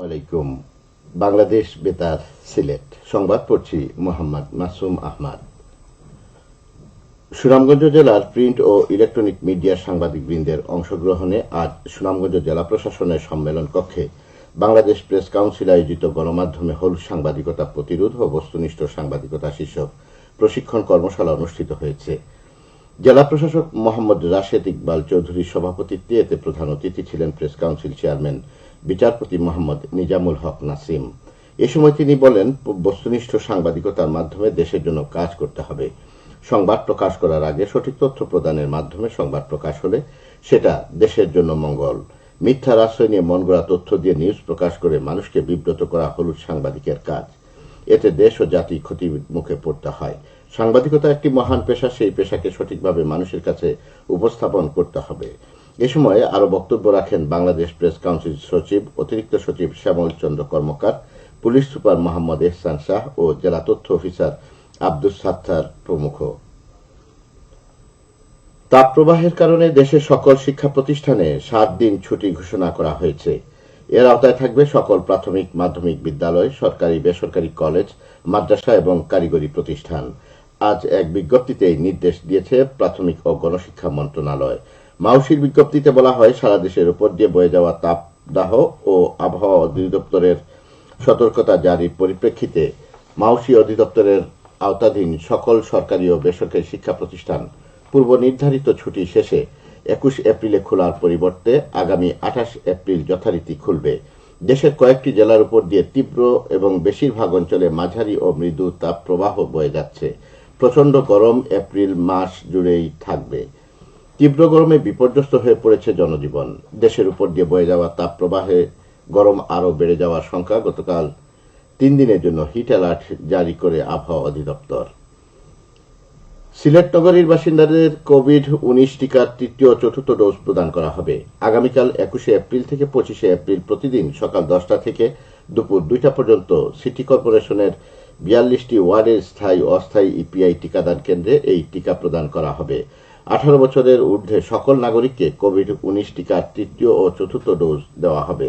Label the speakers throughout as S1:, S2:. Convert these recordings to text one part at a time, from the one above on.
S1: আলাইকুম। বাংলাদেশ বেতার সিলেট সংবাদ পড়ছি মোহাম্মদ মাসুম আহমদ। সুনামগঞ্জ জেলার প্রিন্ট ও ইলেকট্রনিক মিডিয়ার সাংবাদিকবৃন্দের অংশগ্রহণে আজ সুনামগঞ্জ জেলা প্রশাসনের সম্মেলন কক্ষে বাংলাদেশ প্রেস কাউন্সিল আয়োজিত গণমাধ্যমে হলুদ সাংবাদিকতা প্রতিরোধ ও বস্তুনিষ্ঠ সাংবাদিকতা শীর্ষক প্রশিক্ষণ কর্মশালা অনুষ্ঠিত হয়েছে। জেলা প্রশাসক মোহাম্মদ রাশেদ ইকবাল চৌধুরীর সভাপতিত্বে এতে প্রধান অতিথি ছিলেন প্রেস কাউন্সিল চেয়ারম্যান বিচারপতি মোহাম্মদ নিজামুল হক নাসিম। এ সময় তিনি বলেন, বস্তুনিষ্ঠ সাংবাদিকতার মাধ্যমে দেশের জন্য কাজ করতে হবে। সংবাদ প্রকাশ করার আগে সঠিক তথ্য প্রদানের মাধ্যমে সংবাদ প্রকাশ হলে সেটা দেশের জন্য মঙ্গল। মিথ্যার আশ্রয় নিয়ে মন গড়া তথ্য দিয়ে নিউজ প্রকাশ করে মানুষকে বিব্রত করা হলুদ সাংবাদিকের কাজ। এতে দেশ ও জাতি ক্ষতির মুখে পড়তে হয়। সাংবাদিকতা একটি মহান পেশা, সেই পেশাকে সঠিকভাবে মানুষের কাছে উপস্থাপন করতে হবে। এ সময় আরো বক্তব্য রাখেন বাংলাদেশ প্রেস কাউন্সিল সচিব, অতিরিক্ত সচিব শ্যামল চন্দ্র কর্মকার, পুলিশ সুপার মোহাম্মদ এহসান শাহ ও জেলা তথ্য অফিসার আব্দুস সাত্তার প্রমুখ। তাপপ্রবাহের কারণে দেশের সকল শিক্ষা প্রতিষ্ঠানে 7 দিন ছুটি ঘোষণা করা হয়েছে। এর আওতায় থাকবে সকল প্রাথমিক মাধ্যমিক বিদ্যালয়, সরকারি বেসরকারি কলেজ, মাদ্রাসা এবং কারিগরি প্রতিষ্ঠান। আজ এক বিজ্ঞপ্তিতে এই নির্দেশ দিয়েছে প্রাথমিক ও গণশিক্ষা মন্ত্রণালয়। মাউসির বিজ্ঞপ্তিতে বলা হয়, সারা দেশের উপর দিয়ে বয়ে যাওয়া তাপদাহ ও আবহাওয়া অধিদপ্তরের সতর্কতা জারির পরিপ্রেক্ষিতে মাউসি অধিদপ্তরের আওতাধীন সকল সরকারি ও বেসরকারি শিক্ষা প্রতিষ্ঠান পূর্ব নির্ধারিত ছুটি শেষে 21 এপ্রিলে খোলার পরিবর্তে আগামী 28 এপ্রিল যথারীতি খুলবে। দেশের কয়েকটি জেলার উপর দিয়ে তীব্র এবং বেশিরভাগ অঞ্চলে মাঝারি ও মৃদু তাপ প্রবাহ বয়ে যাচ্ছে। প্রচণ্ড গরম এপ্রিল মাস জুড়েই থাকবে। তীব্র গরমে বিপর্যস্ত হয়ে পড়েছে জনজীবন। দেশের উপর দিয়ে বয়ে যাওয়া তাপ প্রবাহে গরম আরও বেড়ে যাওয়ার শঙ্কা। গতকাল 3 দিনের জন্য হিট অ্যালার্ট জারি করে আবহাওয়া অধিদপ্তর। সিলেট নগরীর বাসিন্দাদের কোভিড-19 টিকার তৃতীয় ও চতুর্থ ডোজ প্রদান করা হবে। আগামীকাল 21 এপ্রিল থেকে 25 এপ্রিল প্রতিদিন সকাল 10টা থেকে দুপুর 2টা পর্যন্ত সিটি কর্পোরেশনের 42টি ওয়ার্ডের স্থায়ী ও অস্থায়ী ইপিআই টিকাদান কেন্দ্রে এই টিকা প্রদান করা হবে। 18 বছরের ঊর্ধ্বে সকল নাগরিককে কোভিড-19 টিকার তৃতীয় ও চতুর্থ ডোজ দেওয়া হবে।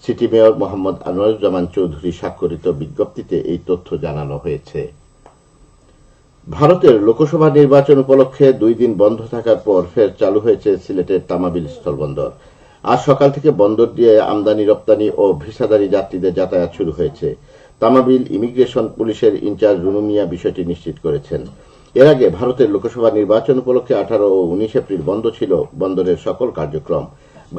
S1: সিটি মেয়র মোহাম্মদ আনোয়ারুজ্জামান চৌধুরী স্বাক্ষরিত বিজ্ঞপ্তিতে এই তথ্য জানানো হয়েছে। ভারতের লোকসভা নির্বাচন উপলক্ষে 2 দিন বন্ধ থাকার পর ফের চালু হয়েছে সিলেটের তামাবিল স্থলবন্দর। আজ সকাল থেকে বন্দর দিয়ে আমদানি রপ্তানি ও ভিসাধারী যাত্রীদের যাতায়াত শুরু হয়েছে। তামাবিল ইমিগ্রেশন পুলিশের ইনচার্জ রুনু মিয়া বিষয়টি নিশ্চিত করেছেন। এর আগে ভারতের লোকসভা নির্বাচন উপলক্ষে 18 ও 19 এপ্রিল বন্ধ ছিল বন্দরের সকল কার্যক্রম।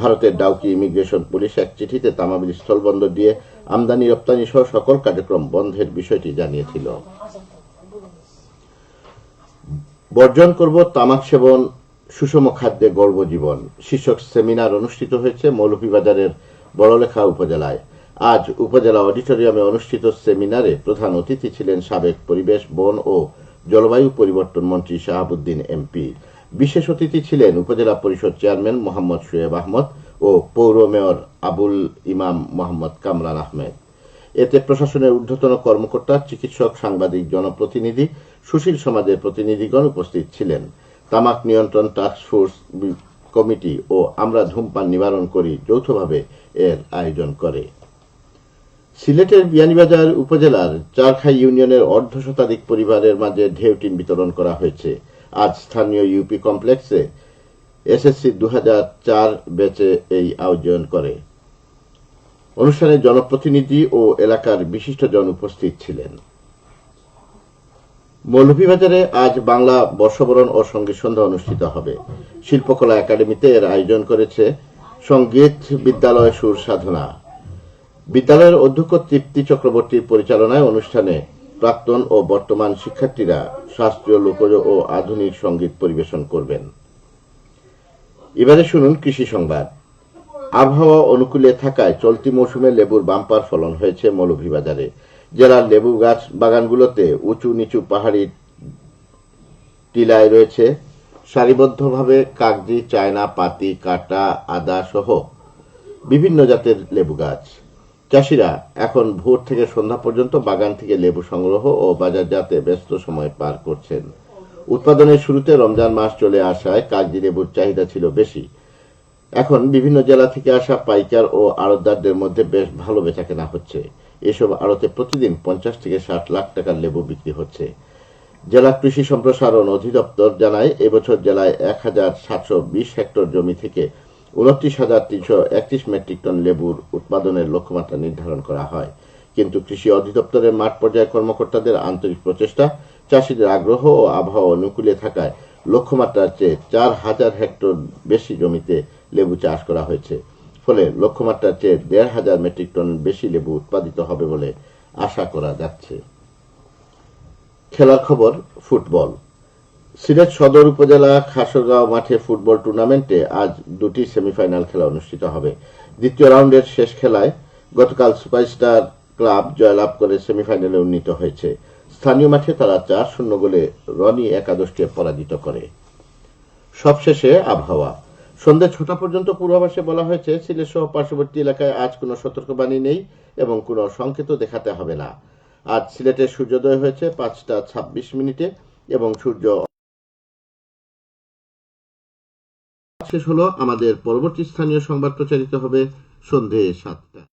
S1: ভারতের ডাউকি ইমিগ্রেশন পুলিশ এক চিঠিতে তামাবিল স্থলবন্দর দিয়ে আমদানি রপ্তানি সহ সকল কার্যক্রম বন্ধের বিষয়টি জানিয়েছিল। বর্জন করব তামাক সেবন, সুষম খাদ্যে গর্ব জীবন শীর্ষক সেমিনার অনুষ্ঠিত হয়েছে মৌলভীবাজারের বড়লেখা উপজেলায়। আজ উপজেলা অডিটোরিয়ামে অনুষ্ঠিত সেমিনারে প্রধান অতিথি ছিলেন সাবেক পরিবেশ, বন ও জলবায়ু পরিবর্তন মন্ত্রী শাহাবুদ্দিন এমপি। বিশেষ অতিথি ছিলেন উপজেলা পরিষদ চেয়ারম্যান মোহাম্মদ শোয়েব আহমদ ও পৌর মেয়র আবুল ইমাম মোহাম্মদ কামরান আহমেদ। এতে প্রশাসনের ঊর্ধ্বতন কর্মকর্তা, চিকিৎসক, সাংবাদিক, জনপ্রতিনিধি, সুশীল সমাজের প্রতিনিধিগণ উপস্থিত ছিলেন। তামাক নিয়ন্ত্রণ টাস্কফোর্স কমিটি ও আমরা ধূমপান নিবারণ করি যৌথভাবে এর আয়োজন করে। সিলেটের বিয়ানীবাজার উপজেলার চারখাই ইউনিয়নের অর্ধশতাধিক পরিবারের মাঝে ঢেউটিন বিতরণ করা হয়েছে। আজ স্থানীয় ইউপি কমপ্লেক্সে এসএসসি 2004 ব্যাচে এই আয়োজন করে। অনুষ্ঠানে জনপ্রতিনিধি ও এলাকার বিশিষ্টজন উপস্থিত ছিলেন। মৌলভীবাজারে আজ বাংলা বর্ষবরণ ও সঙ্গীত সন্ধ্যা অনুষ্ঠিত হবে। শিল্পকলা একাডেমিতে এর আয়োজন করেছে সঙ্গীত বিদ্যালয় সুর সাধনা। বিদ্যালয়ের অধ্যক্ষ তৃপ্তি চক্রবর্তীর পরিচালনায় অনুষ্ঠানে প্রাক্তন ও বর্তমান শিক্ষার্থীরা শাস্ত্রীয়, লোকজ ও আধুনিক সঙ্গীত পরিবেশন করবেন। এবারে শুনুন কৃষি সংবাদ। আবহাওয়া অনুকূলে থাকায় চলতি মৌসুমে লেবুর বাম্পার ফলন হয়েছে মৌলভীবাজারে। জেলার লেবু গাছ বাগানগুলোতে উঁচু নিচু পাহাড়ি টিলায় রয়েছে সারিবদ্ধভাবে কাগজি, চায়না, পাতি, কাটা, আদা সহ বিভিন্ন জাতের লেবু গাছ। চাষিরা এখন ভোর থেকে সন্ধ্যা পর্যন্ত বাগান থেকে লেবু সংগ্রহ ও বাজারজাতে ব্যস্ত সময় পার করছেন। উৎপাদনের শুরুতে রমজান মাস চলে আসায় কাগজি লেবুর চাহিদা ছিল বেশি। এখন বিভিন্ন জেলা থেকে আসা পাইকার ও আড়তদারদের মধ্যে বেশ ভালো বেচাকেনা হচ্ছে। এসব আড়তে প্রতিদিন 50 থেকে 60 লাখ টাকার লেবু বিক্রি হচ্ছে। জেলা কৃষি সম্প্রসারণ অধিদপ্তর জানায়, এবছর জেলায় 1,720 হেক্টর জমি থেকে 29,331 মেট্রিক টন লেবুর উৎপাদনের লক্ষ্যমাত্রা নির্ধারণ করা হয়। কিন্তু কৃষি অধিদপ্তরের মাঠ পর্যায়ের কর্মকর্তাদের আন্তরিক প্রচেষ্টা, চাষিদের আগ্রহ ও আবহাওয়া অনুকূলে থাকায় লক্ষ্যমাত্রার চেয়ে 4,000 হেক্টর বেশি জমিতে লেবু চাষ করা হয়েছে। ফলে লক্ষ্যমাত্রার চেয়ে 1,500 মেট্রিক টন বেশি লেবু উৎপাদিত হবে বলে আশা করা যাচ্ছে। খেলার খবর, ফুটবল। সিলেট সদর উপজেলা খাসরগাঁও মাঠে ফুটবল টুর্নামেন্টে আজ দুটি সেমিফাইনাল খেলা অনুষ্ঠিত হবে। দ্বিতীয় রাউন্ডের শেষ খেলায় গতকাল সুপারস্টার ক্লাব জয়লাভ করে সেমিফাইনালে উন্নীত হয়েছে। স্থানীয় মাঠে তারা 4-0 গোলে রনি একাদশকে পরাজিত করে। সবশেষে আবহাওয়া। সন্ধ্যে 6টা পর্যন্ত পূর্বাভাসে বলা হয়েছে, সিলেট সহ পার্শ্ববর্তী এলাকায় আজ কোনো সতর্কবাণী নেই এবং কোনো সংকেত দেখাতে হবে না। আজ সিলেটে সূর্যোদয় হয়েছে 5টা 26 মিনিটে এবং সূর্য শেষ হলো। আমাদের পরবর্তী স্থানীয় সংবাদ প্রচারিত হবে সন্ধে 7টায়।